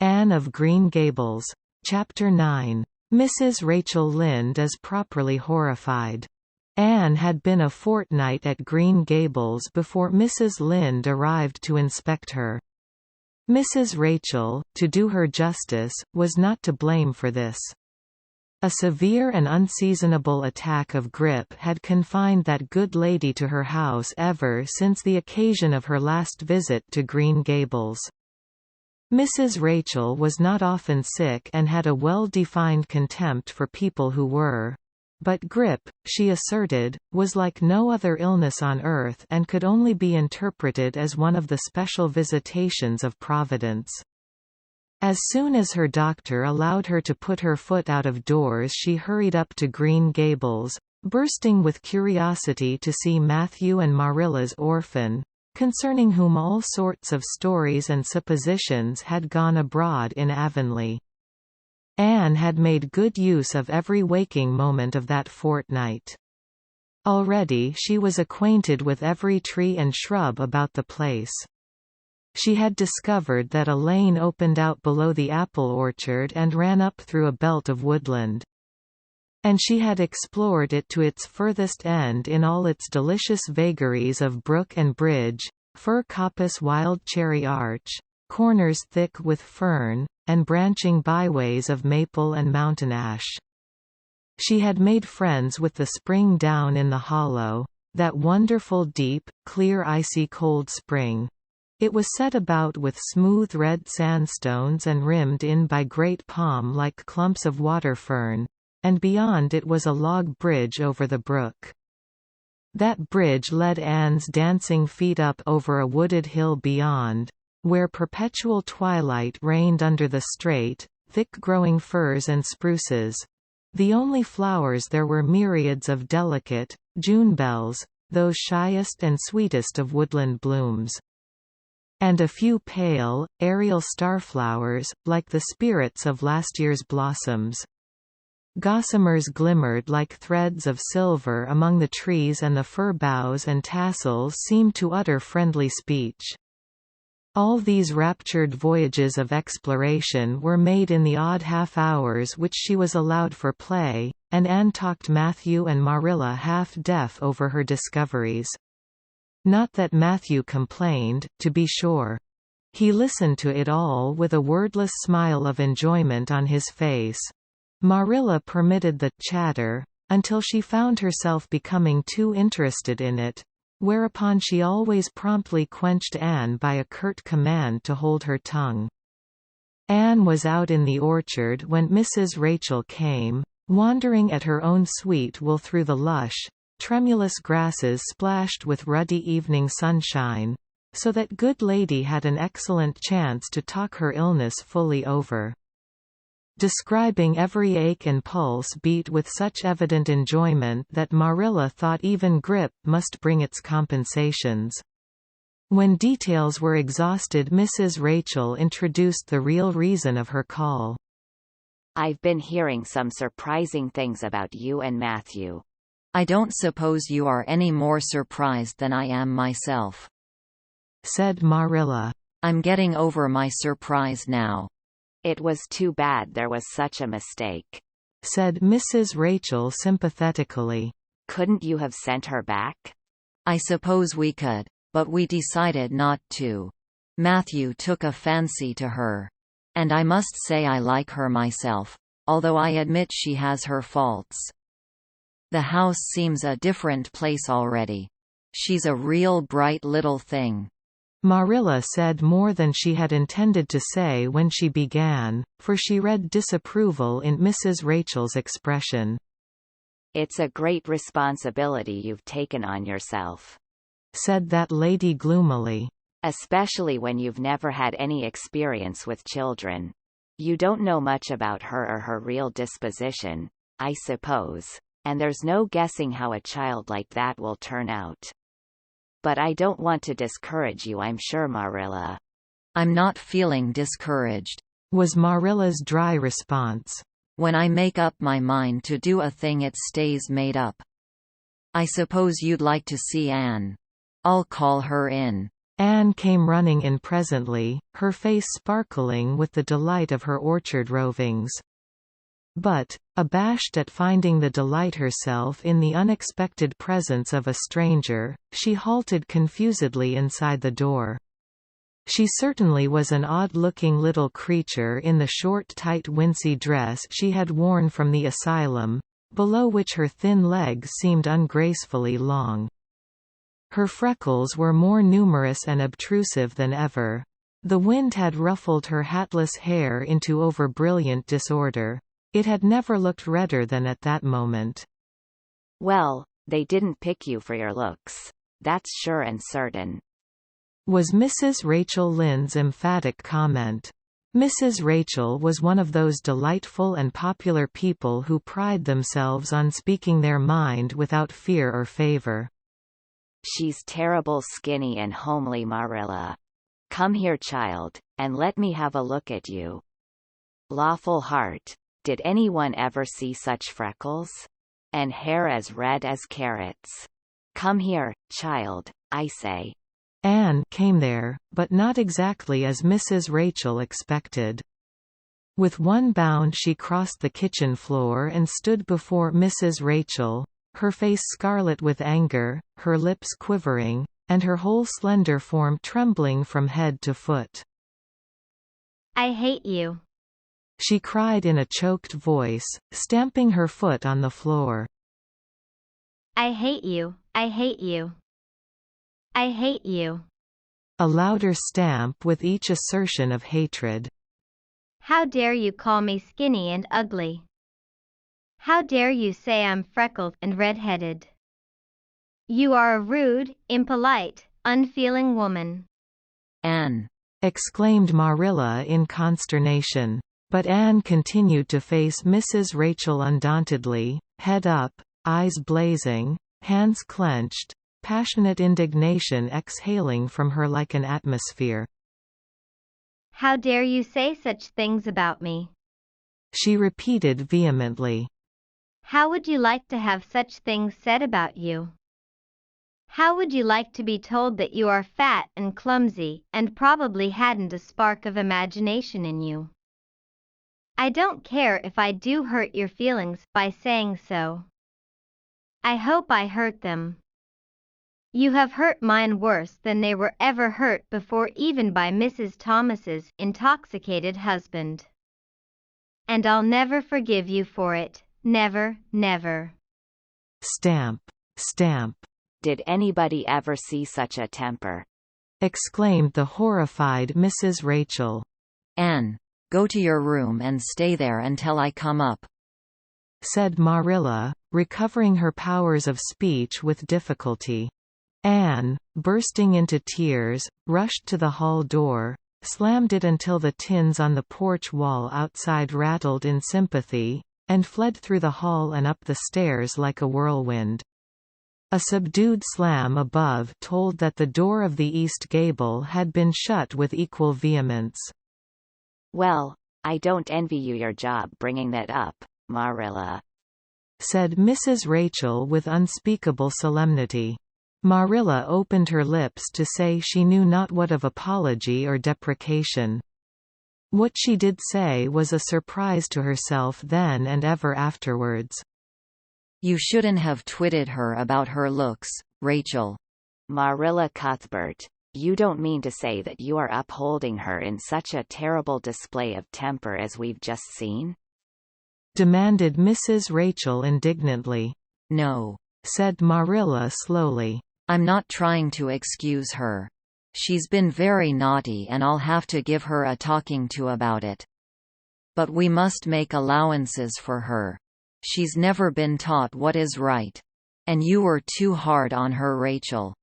Anne of Green Gables. Chapter 9. Mrs. Rachel Lynde is properly horrified. Anne had been a fortnight at Green Gables before Mrs. Lynde arrived to inspect her. Mrs. Rachel, to do her justice, was not to blame for this. A severe and unseasonable attack of grippe had confined that good lady to her house ever since the occasion of her last visit to Green Gables. Mrs. Rachel was not often sick and had a well-defined contempt for people who were. But grippe, she asserted, was like no other illness on earth and could only be interpreted as one of the special visitations of Providence. As soon as her doctor allowed her to put her foot out of doors, she hurried up to Green Gables, bursting with curiosity to see Matthew and Marilla's orphan, concerning whom all sorts of stories and suppositions had gone abroad in Avonlea. Anne had made good use of every waking moment of that fortnight. Already she was acquainted with every tree and shrub about the place. She had discovered that a lane opened out below the apple orchard and ran up through a belt of woodland. And she had explored it to its furthest end in all its delicious vagaries of brook and bridge, fir coppice, wild cherry arch, corners thick with fern, and branching byways of maple and mountain ash. She had made friends with the spring down in the hollow, that wonderful deep, clear icy cold spring. It was set about with smooth red sandstones and rimmed in by great palm-like clumps of water fern, and beyond it was a log bridge over the brook. That bridge led Anne's dancing feet up over a wooded hill beyond, where perpetual twilight reigned under the straight, thick-growing firs and spruces. The only flowers there were myriads of delicate, June bells, those shyest and sweetest of woodland blooms. And a few pale, aerial starflowers, like the spirits of last year's blossoms. Gossamers glimmered like threads of silver among the trees, and the fir boughs and tassels seemed to utter friendly speech. All these raptured voyages of exploration were made in the odd half-hours which she was allowed for play, and Anne talked Matthew and Marilla half-deaf over her discoveries. Not that Matthew complained, to be sure. He listened to it all with a wordless smile of enjoyment on his face. Marilla permitted the chatter, until she found herself becoming too interested in it, whereupon she always promptly quenched Anne by a curt command to hold her tongue. Anne was out in the orchard when Mrs. Rachel came, wandering at her own sweet will through the lush, tremulous grasses splashed with ruddy evening sunshine, so that good lady had an excellent chance to talk her illness fully over. Describing every ache and pulse beat with such evident enjoyment that Marilla thought even grippe must bring its compensations. When details were exhausted, Mrs. Rachel introduced the real reason of her call. "I've been hearing some surprising things about you and Matthew." "I don't suppose you are any more surprised than I am myself," said Marilla. "I'm getting over my surprise now." "It was too bad there was such a mistake," said Mrs. Rachel sympathetically. "Couldn't you have sent her back?" "I suppose we could, but we decided not to. Matthew took a fancy to her. And I must say I like her myself, although I admit she has her faults. The house seems a different place already. She's a real bright little thing." Marilla said more than she had intended to say when she began, for she read disapproval in Mrs. Rachel's expression. "It's a great responsibility you've taken on yourself," said that lady gloomily. "Especially when you've never had any experience with children. You don't know much about her or her real disposition, I suppose. And there's no guessing how a child like that will turn out. But I don't want to discourage you, I'm sure, Marilla." "I'm not feeling discouraged," was Marilla's dry response. "When I make up my mind to do a thing it stays made up. I suppose you'd like to see Anne. I'll call her in." Anne came running in presently, her face sparkling with the delight of her orchard rovings. But, abashed at finding the delight herself in the unexpected presence of a stranger, she halted confusedly inside the door. She certainly was an odd-looking little creature in the short tight wincey dress she had worn from the asylum, below which her thin legs seemed ungracefully long. Her freckles were more numerous and obtrusive than ever. The wind had ruffled her hatless hair into over-brilliant disorder. It had never looked redder than at that moment. "Well, they didn't pick you for your looks. That's sure and certain," was Mrs. Rachel Lynde's emphatic comment. Mrs. Rachel was one of those delightful and popular people who pride themselves on speaking their mind without fear or favor. "She's terrible skinny and homely, Marilla. Come here, child, and let me have a look at you. Lawful heart, did anyone ever see such freckles? And hair as red as carrots. Come here, child, I say." Anne came there, but not exactly as Mrs. Rachel expected. With one bound she crossed the kitchen floor and stood before Mrs. Rachel, her face scarlet with anger, her lips quivering, and her whole slender form trembling from head to foot. "I hate you," she cried in a choked voice, stamping her foot on the floor. "I hate you, I hate you. I hate you." A louder stamp with each assertion of hatred. "How dare you call me skinny and ugly? How dare you say I'm freckled and red-headed? You are a rude, impolite, unfeeling woman." Anne, exclaimed Marilla in consternation. But Anne continued to face Mrs. Rachel undauntedly, head up, eyes blazing, hands clenched, passionate indignation exhaling from her like an atmosphere. "How dare you say such things about me?" she repeated vehemently. "How would you like to have such things said about you? How would you like to be told that you are fat and clumsy and probably hadn't a spark of imagination in you? I don't care if I do hurt your feelings by saying so. I hope I hurt them. You have hurt mine worse than they were ever hurt before, even by Mrs. Thomas's intoxicated husband. And I'll never forgive you for it, never, never." Stamp, stamp, "Did anybody ever see such a temper?" exclaimed the horrified Mrs. Rachel. Anne, go to your room and stay there until I come up," said Marilla, recovering her powers of speech with difficulty. Anne, bursting into tears, rushed to the hall door, slammed it until the tins on the porch wall outside rattled in sympathy, and fled through the hall and up the stairs like a whirlwind. A subdued slam above told that the door of the east gable had been shut with equal vehemence. "Well, I don't envy you your job bringing that up, Marilla," said Mrs. Rachel with unspeakable solemnity. Marilla opened her lips to say she knew not what of apology or deprecation. What she did say was a surprise to herself then and ever afterwards. "You shouldn't have twitted her about her looks, Rachel." "Marilla Cuthbert, you don't mean to say that you are upholding her in such a terrible display of temper as we've just seen?" demanded Mrs. Rachel indignantly. "No," said Marilla slowly. "I'm not trying to excuse her. She's been very naughty and I'll have to give her a talking to about it. But we must make allowances for her. She's never been taught what is right. And you were too hard on her, Rachel."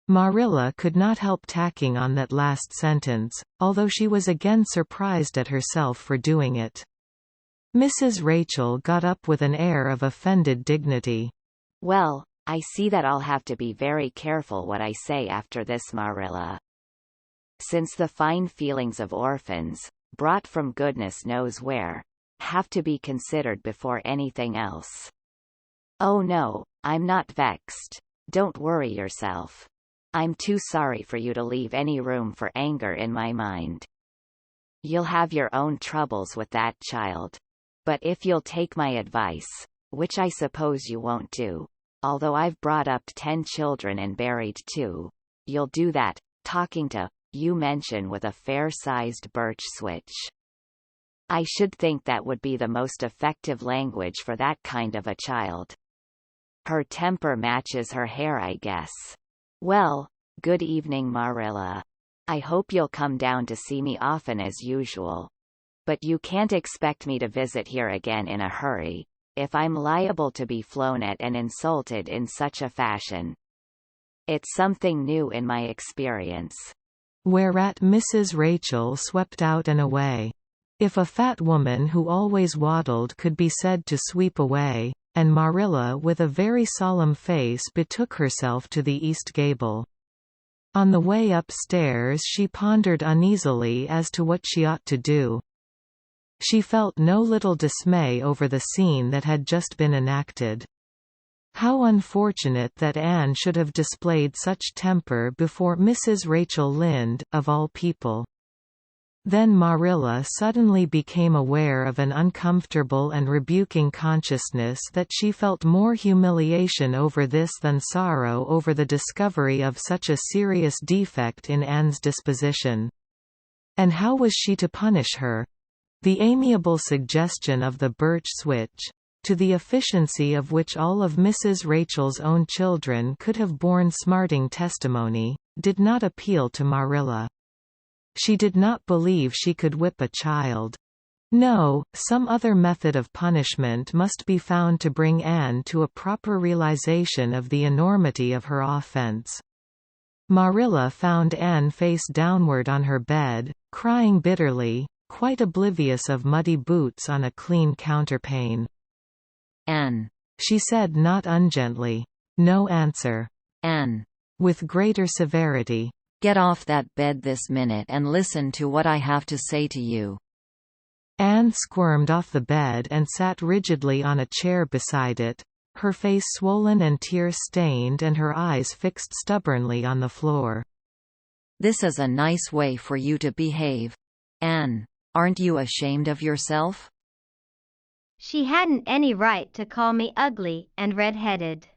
Marilla could not help tacking on that last sentence, although she was again surprised at herself for doing it. Mrs. Rachel got up with an air of offended dignity. "Well, I see that I'll have to be very careful what I say after this, Marilla. Since the fine feelings of orphans, brought from goodness knows where, have to be considered before anything else. Oh no, I'm not vexed. Don't worry yourself. I'm too sorry for you to leave any room for anger in my mind. You'll have your own troubles with that child. But if you'll take my advice, which I suppose you won't do, although I've brought up 10 children and buried 2, you'll do that, talking to, you mention with a fair-sized birch switch. I should think that would be the most effective language for that kind of a child. Her temper matches her hair, I guess. Well, good evening, Marilla. I hope you'll come down to see me often as usual. But you can't expect me to visit here again in a hurry, if I'm liable to be flown at and insulted in such a fashion. It's something new in my experience. Whereat Mrs. Rachel swept out and away. If a fat woman who always waddled could be said to sweep away, and Marilla with a very solemn face betook herself to the east gable. On the way upstairs she pondered uneasily as to what she ought to do. She felt no little dismay over the scene that had just been enacted. How unfortunate that Anne should have displayed such temper before Mrs. Rachel Lynde, of all people. Then Marilla suddenly became aware of an uncomfortable and rebuking consciousness that she felt more humiliation over this than sorrow over the discovery of such a serious defect in Anne's disposition. And how was she to punish her? The amiable suggestion of the birch switch, to the efficiency of which all of Mrs. Rachel's own children could have borne smarting testimony, did not appeal to Marilla. She did not believe she could whip a child. No, some other method of punishment must be found to bring Anne to a proper realization of the enormity of her offense. Marilla found Anne face downward on her bed, crying bitterly, quite oblivious of muddy boots on a clean counterpane. "Anne," she said not ungently. No answer. "Anne," with greater severity. "Get off that bed this minute and listen to what I have to say to you." Anne squirmed off the bed and sat rigidly on a chair beside it, her face swollen and tear-stained and her eyes fixed stubbornly on the floor. "This is a nice way for you to behave. Anne, aren't you ashamed of yourself?" She hadn't any right to call me ugly and red-headed,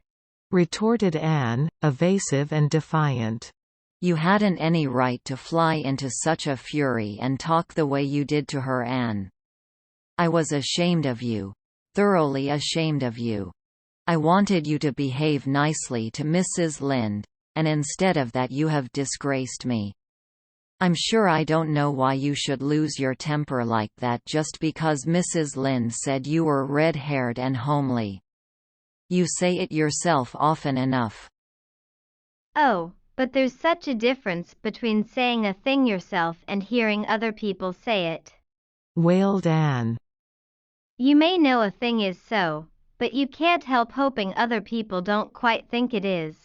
retorted Anne, evasive and defiant. "You hadn't any right to fly into such a fury and talk the way you did to her, Anne. I was ashamed of you. Thoroughly ashamed of you. I wanted you to behave nicely to Mrs. Lynde, and instead of that you have disgraced me. I'm sure I don't know why you should lose your temper like that just because Mrs. Lynde said you were red-haired and homely. You say it yourself often enough." Oh, but there's such a difference between saying a thing yourself and hearing other people say it, wailed Anne. You may know a thing is so, but you can't help hoping other people don't quite think it is.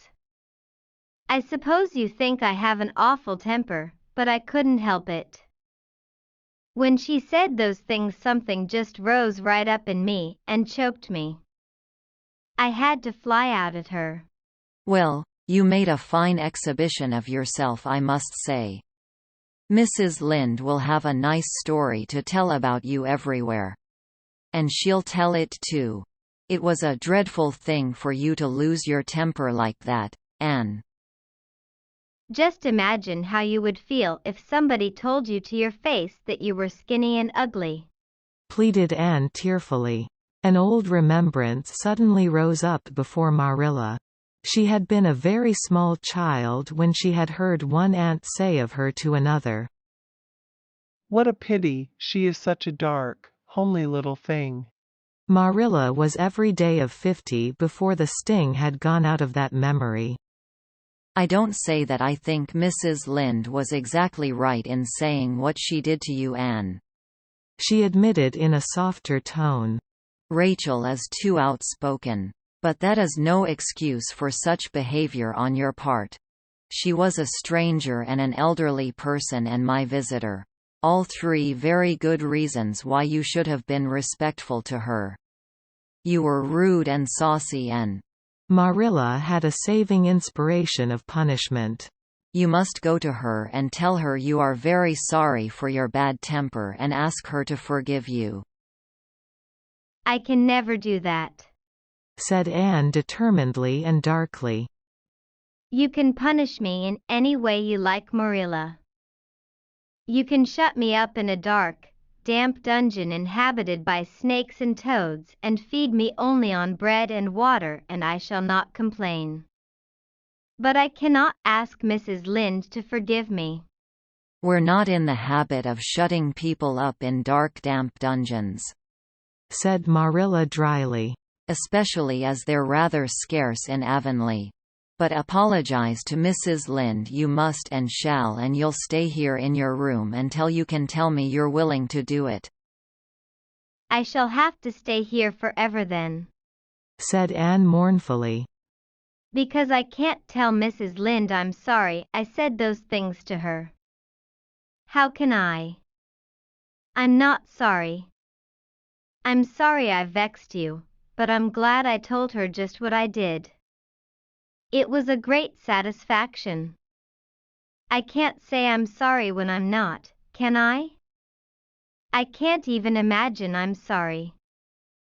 I suppose you think I have an awful temper, but I couldn't help it. When she said those things, something just rose right up in me and choked me. I had to fly out at her. "Well, you made a fine exhibition of yourself, I must say. Mrs. Lynde will have a nice story to tell about you everywhere. And she'll tell it too. It was a dreadful thing for you to lose your temper like that, Anne." Just imagine how you would feel if somebody told you to your face that you were skinny and ugly, pleaded Anne tearfully. An old remembrance suddenly rose up before Marilla. She had been a very small child when she had heard one aunt say of her to another, "What a pity, she is such a dark, homely little thing." Marilla was every day of 50 before the sting had gone out of that memory. "I don't say that I think Mrs. Lynde was exactly right in saying what she did to you, Anne," she admitted in a softer tone. "Rachel is too outspoken. But that is no excuse for such behavior on your part. She was a stranger and an elderly person and my visitor. All 3 very good reasons why you should have been respectful to her. You were rude and saucy and Marilla had a saving inspiration of punishment. You must go to her and tell her you are very sorry for your bad temper and ask her to forgive you. I can never do that, said Anne determinedly and darkly. You can punish me in any way you like, Marilla. You can shut me up in a dark, damp dungeon inhabited by snakes and toads and feed me only on bread and water, and I shall not complain. But I cannot ask Mrs. Lynde to forgive me. We're not in the habit of shutting people up in dark, damp dungeons, said Marilla dryly. Especially as they're rather scarce in Avonlea. But apologize to Mrs. Lynde you must and shall, and you'll stay here in your room until you can tell me you're willing to do it. I shall have to stay here forever then, said Anne mournfully. Because I can't tell Mrs. Lynde I'm sorry I said those things to her. How can I? I'm not sorry. I'm sorry I vexed you, but I'm glad I told her just what I did. It was a great satisfaction. I can't say I'm sorry when I'm not, can I? I can't even imagine I'm sorry.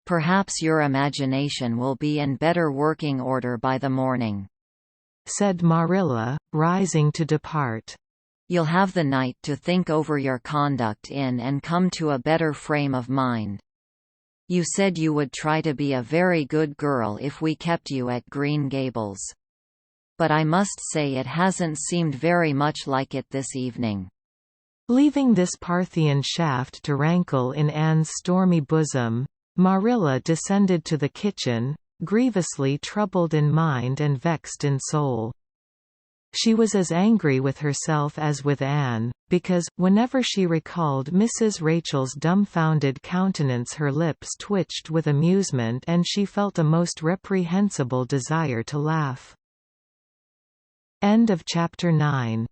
Perhaps your imagination will be in better working order by the morning, said Marilla, rising to depart. You'll have the night to think over your conduct in and come to a better frame of mind. You said you would try to be a very good girl if we kept you at Green Gables. But I must say it hasn't seemed very much like it this evening. Leaving this Parthian shaft to rankle in Anne's stormy bosom, Marilla descended to the kitchen, grievously troubled in mind and vexed in soul. She was as angry with herself as with Anne, because, whenever she recalled Mrs. Rachel's dumbfounded countenance, her lips twitched with amusement and she felt a most reprehensible desire to laugh. End of chapter 9.